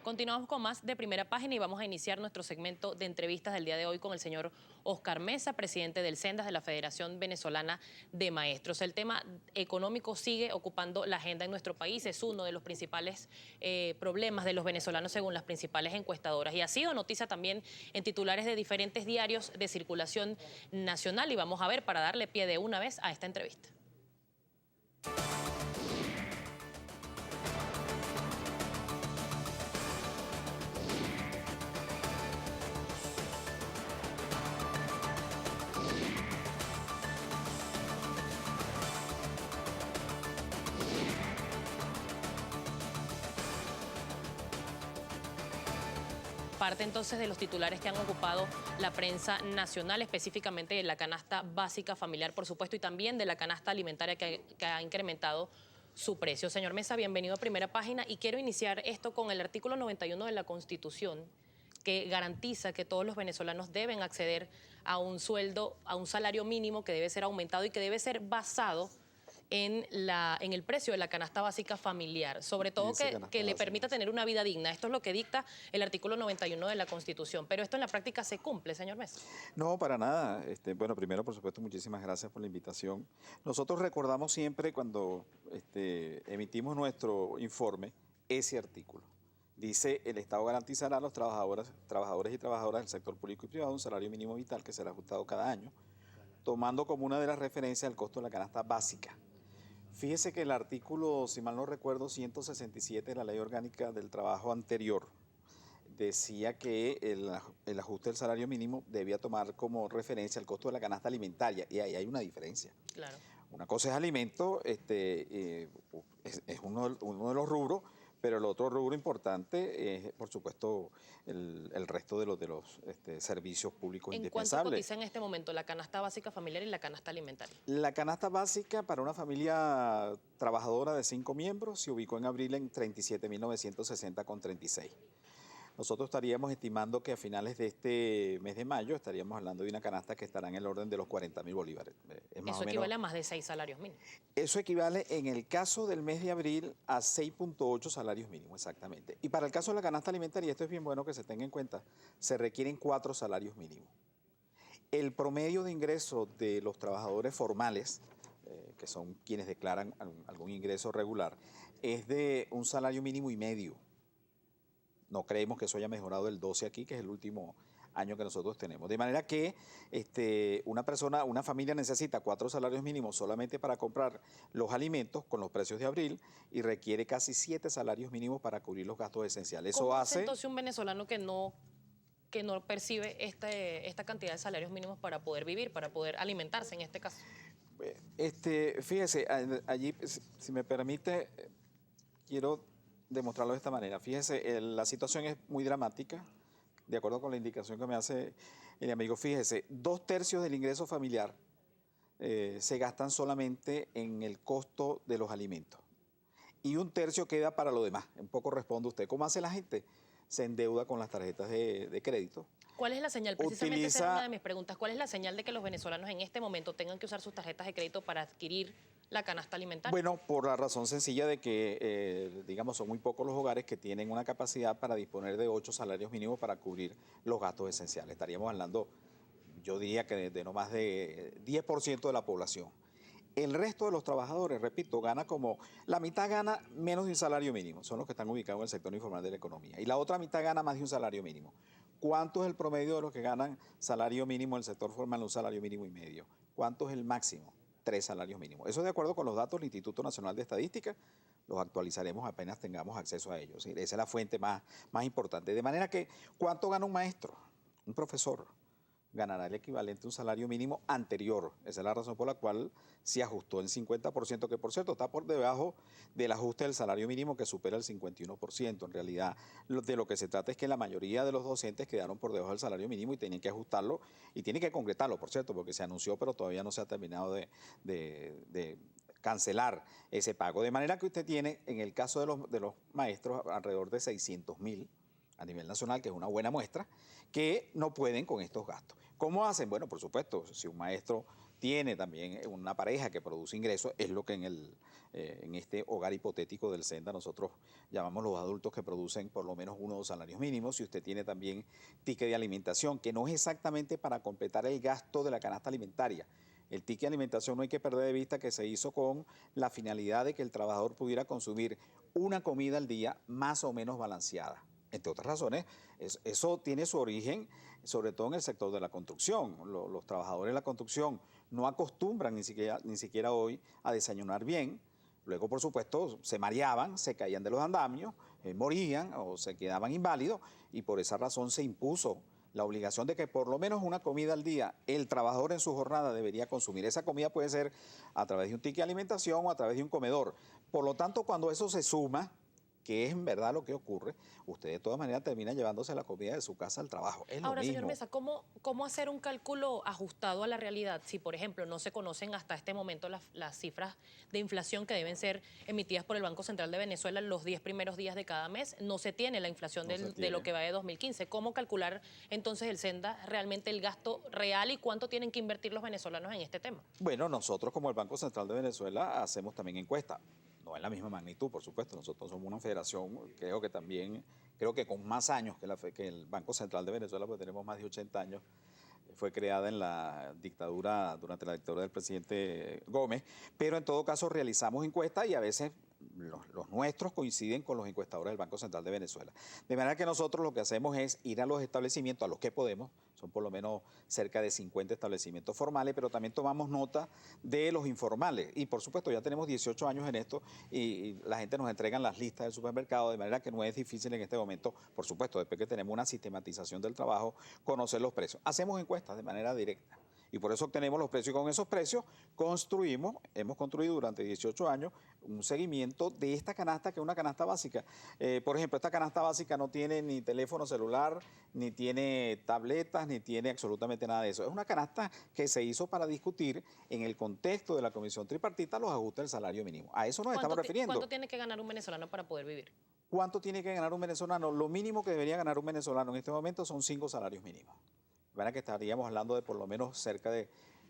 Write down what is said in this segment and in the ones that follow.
Continuamos con más de Primera Página y vamos a iniciar nuestro segmento de entrevistas del día de hoy con el señor Oscar Mesa, presidente del SENDAS, de la Federación Venezolana de Maestros. El tema económico sigue ocupando la agenda en nuestro país, es uno de los principales problemas de los venezolanos según las principales encuestadoras y ha sido noticia también en titulares de diferentes diarios de circulación nacional y vamos a ver para darle pie de una vez a esta entrevista. Parte entonces de los titulares que han ocupado la prensa nacional, específicamente de la canasta básica familiar, por supuesto, y también de la canasta alimentaria que ha incrementado su precio. Señor Mesa, bienvenido a Primera Página y quiero iniciar esto con el artículo 91 de la Constitución, que garantiza que todos los venezolanos deben acceder a un sueldo, a un salario mínimo que debe ser aumentado y que debe ser basado en el precio de la canasta básica familiar, sobre todo que le permita tener una vida digna. Esto es lo que dicta el artículo 91 de la Constitución, pero esto en la práctica se cumple, señor Mesa. No, para nada. Bueno, primero, por supuesto, muchísimas gracias por la invitación. Nosotros recordamos siempre cuando emitimos nuestro informe ese artículo. Dice, el Estado garantizará a los trabajadores y trabajadoras del sector público y privado un salario mínimo vital que será ajustado cada año, tomando como una de las referencias el costo de la canasta básica. Fíjese que el artículo, si mal no recuerdo, 167 de la Ley Orgánica del Trabajo anterior, decía que el ajuste del salario mínimo debía tomar como referencia el costo de la canasta alimentaria, y ahí hay una diferencia. Claro. Una cosa es alimento, es uno de los rubros, pero el otro rubro importante es, por supuesto, el resto de los servicios públicos indispensables. ¿En cuánto cotiza en este momento la canasta básica familiar y la canasta alimentaria? La canasta básica para una familia trabajadora de 5 miembros se ubicó en abril en 37.960,36. Nosotros estaríamos estimando que a finales de este mes de mayo estaríamos hablando de una canasta que estará en el orden de los 40.000 bolívares. Eso equivale a más de 6 salarios mínimos. Eso equivale en el caso del mes de abril a 6.8 salarios mínimos, exactamente. Y para el caso de la canasta alimentaria, esto es bien bueno que se tenga en cuenta, se requieren 4 salarios mínimos. El promedio de ingresos de los trabajadores formales, que son quienes declaran algún ingreso regular, es de un salario mínimo y medio. No creemos que eso haya mejorado el 12 aquí, que es el último año que nosotros tenemos. De manera que una familia necesita 4 salarios mínimos solamente para comprar los alimentos con los precios de abril y requiere casi 7 salarios mínimos para cubrir los gastos esenciales. Eso ¿Cómo hace entonces un venezolano que no percibe esta cantidad de salarios mínimos para poder vivir, para poder alimentarse en este caso? Fíjese, allí, si me permite, quiero demostrarlo de esta manera. Fíjese, la situación es muy dramática, de acuerdo con la indicación que me hace el amigo. Fíjese, 2/3 del ingreso familiar se gastan solamente en el costo de los alimentos y 1/3 queda para lo demás. Un poco responde usted. ¿Cómo hace la gente? Se endeuda con las tarjetas de crédito. ¿Cuál es la señal? Precisamente esa era una de mis preguntas. ¿Cuál es la señal de que los venezolanos en este momento tengan que usar sus tarjetas de crédito para adquirir la canasta alimentaria? Bueno, por la razón sencilla de que, digamos, son muy pocos los hogares que tienen una capacidad para disponer de 8 salarios mínimos para cubrir los gastos esenciales. Estaríamos hablando, yo diría que de no más de 10% de la población. El resto de los trabajadores, repito, la mitad gana menos de un salario mínimo, son los que están ubicados en el sector informal de la economía, y la otra mitad gana más de un salario mínimo. ¿Cuánto es el promedio de los que ganan salario mínimo en el sector formal, un salario mínimo y medio? ¿Cuánto es el máximo? 3 salarios mínimos. Eso de acuerdo con los datos del Instituto Nacional de Estadística, los actualizaremos apenas tengamos acceso a ellos. Esa es la fuente más importante. De manera que, ¿cuánto gana un maestro? Un profesor ganará el equivalente a un salario mínimo anterior. Esa es la razón por la cual se ajustó el 50%, que por cierto está por debajo del ajuste del salario mínimo que supera el 51%. En realidad, de lo que se trata es que la mayoría de los docentes quedaron por debajo del salario mínimo y tienen que ajustarlo y tienen que concretarlo, por cierto, porque se anunció, pero todavía no se ha terminado de cancelar ese pago. De manera que usted tiene, en el caso de los maestros, alrededor de 600.000 a nivel nacional, que es una buena muestra, que no pueden con estos gastos. ¿Cómo hacen? Bueno, por supuesto, si un maestro tiene también una pareja que produce ingresos, es lo que en este hogar hipotético del Senda nosotros llamamos los adultos que producen por lo menos 1 o 2 salarios mínimos. Si usted tiene también ticket de alimentación, que no es exactamente para completar el gasto de la canasta alimentaria. El ticket de alimentación no hay que perder de vista que se hizo con la finalidad de que el trabajador pudiera consumir una comida al día más o menos balanceada. Entre otras razones, eso tiene su origen sobre todo en el sector de la construcción. Los trabajadores de la construcción no acostumbran ni siquiera hoy a desayunar bien. Luego, por supuesto, se mareaban, se caían de los andamios, morían o se quedaban inválidos y por esa razón se impuso la obligación de que por lo menos una comida al día el trabajador en su jornada debería consumir. Esa comida puede ser a través de un ticket de alimentación o a través de un comedor. Por lo tanto, cuando eso se suma, que es en verdad lo que ocurre, usted de todas maneras termina llevándose la comida de su casa al trabajo. Es Ahora, lo mismo. señor Mesa, ¿cómo hacer un cálculo ajustado a la realidad si, por ejemplo, no se conocen hasta este momento las cifras de inflación que deben ser emitidas por el Banco Central de Venezuela los 10 primeros días de cada mes? No se tiene la inflación de lo que va de 2015. ¿Cómo calcular entonces el Senda realmente el gasto real y cuánto tienen que invertir los venezolanos en este tema? Bueno, nosotros como el Banco Central de Venezuela hacemos también encuestas. No en la misma magnitud, por supuesto. Nosotros somos una federación, creo que con más años que el Banco Central de Venezuela, porque tenemos más de 80 años. Fue creada en la dictadura, durante la dictadura del presidente Gómez, pero en todo caso realizamos encuestas y a veces los nuestros coinciden con los encuestadores del Banco Central de Venezuela. De manera que nosotros lo que hacemos es ir a los establecimientos, a los que podemos, son por lo menos cerca de 50 establecimientos formales, pero también tomamos nota de los informales. Y por supuesto ya tenemos 18 años en esto y la gente nos entrega las listas del supermercado, de manera que no es difícil en este momento, por supuesto, después que tenemos una sistematización del trabajo, conocer los precios. Hacemos encuestas de manera directa. Y por eso obtenemos los precios y con esos precios hemos construido durante 18 años un seguimiento de esta canasta que es una canasta básica. Por ejemplo, esta canasta básica no tiene ni teléfono celular, ni tiene tabletas, ni tiene absolutamente nada de eso. Es una canasta que se hizo para discutir en el contexto de la Comisión Tripartita los ajustes del salario mínimo. A eso nos estamos refiriendo. ¿Cuánto tiene que ganar un venezolano para poder vivir? ¿Cuánto tiene que ganar un venezolano? Lo mínimo que debería ganar un venezolano en este momento son 5 salarios mínimos. Verán que estaríamos hablando de por lo menos cerca de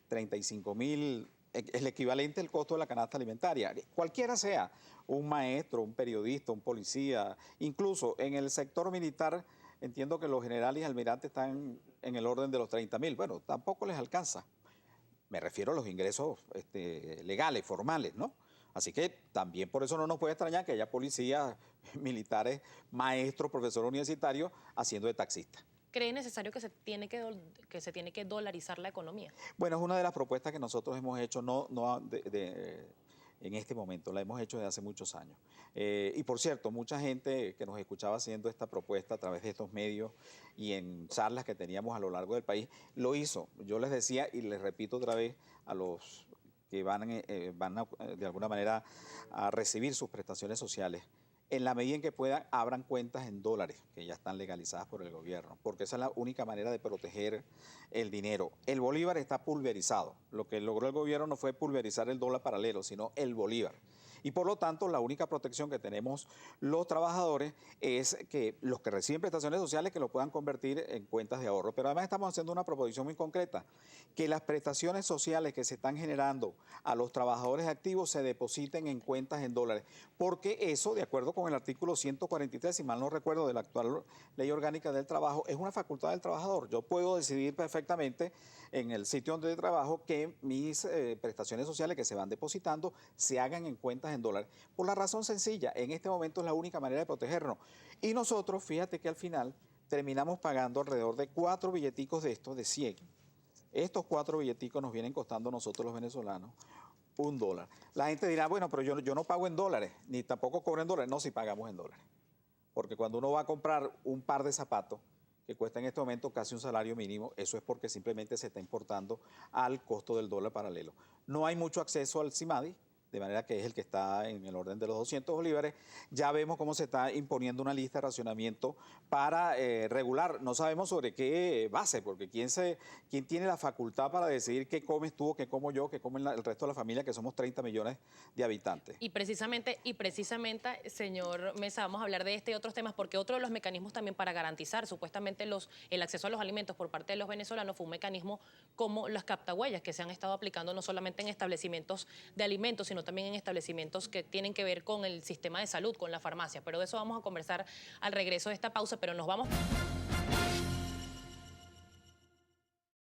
35.000, el equivalente al costo de la canasta alimentaria. Cualquiera sea, un maestro, un periodista, un policía, incluso en el sector militar, entiendo que los generales y almirantes están en el orden de los 30.000. Bueno, tampoco les alcanza. Me refiero a los ingresos legales, formales, ¿no? Así que también por eso no nos puede extrañar que haya policías, militares, maestros, profesores universitarios haciendo de taxistas. ¿Cree necesario que se tiene que dolarizar la economía? Bueno, es una de las propuestas que nosotros hemos hecho, en este momento, la hemos hecho desde hace muchos años. Y por cierto, mucha gente que nos escuchaba haciendo esta propuesta a través de estos medios y en charlas que teníamos a lo largo del país, lo hizo. Yo les decía y les repito otra vez a los que van de alguna manera a recibir sus prestaciones sociales, en la medida en que puedan, abran cuentas en dólares, que ya están legalizadas por el gobierno, porque esa es la única manera de proteger el dinero. El bolívar está pulverizado. Lo que logró el gobierno no fue pulverizar el dólar paralelo, sino el bolívar. Y por lo tanto, la única protección que tenemos los trabajadores es que los que reciben prestaciones sociales que lo puedan convertir en cuentas de ahorro. Pero además estamos haciendo una proposición muy concreta, que las prestaciones sociales que se están generando a los trabajadores activos se depositen en cuentas en dólares, porque eso, de acuerdo con el artículo 143, si mal no recuerdo, de la actual Ley Orgánica del Trabajo, es una facultad del trabajador. Yo puedo decidir perfectamente en el sitio donde trabajo que mis prestaciones sociales que se van depositando se hagan en cuentas en dólares. Por la razón sencilla, en este momento es la única manera de protegernos. Y nosotros, fíjate que al final terminamos pagando alrededor de 4 billeticos de estos de 100. Estos 4 billeticos nos vienen costando a nosotros los venezolanos $1. La gente dirá, bueno, pero yo no pago en dólares, ni tampoco cobro en dólares. No, si pagamos en dólares. Porque cuando uno va a comprar un par de zapatos, que cuesta en este momento casi un salario mínimo, eso es porque simplemente se está importando al costo del dólar paralelo. No hay mucho acceso al CIMADI, de manera que es el que está en el orden de los 200 bolívares. Ya vemos cómo se está imponiendo una lista de racionamiento para regular. No sabemos sobre qué base, porque quién tiene la facultad para decidir qué comes tú, qué como yo, qué comen el resto de la familia, que somos 30 millones de habitantes. Y precisamente, señor Mesa, vamos a hablar de este y otros temas, porque otro de los mecanismos también para garantizar supuestamente el acceso a los alimentos por parte de los venezolanos fue un mecanismo como las captahuellas, que se han estado aplicando no solamente en establecimientos de alimentos, sino también en establecimientos que tienen que ver con el sistema de salud, con la farmacia. Pero de eso vamos a conversar al regreso de esta pausa, pero nos vamos...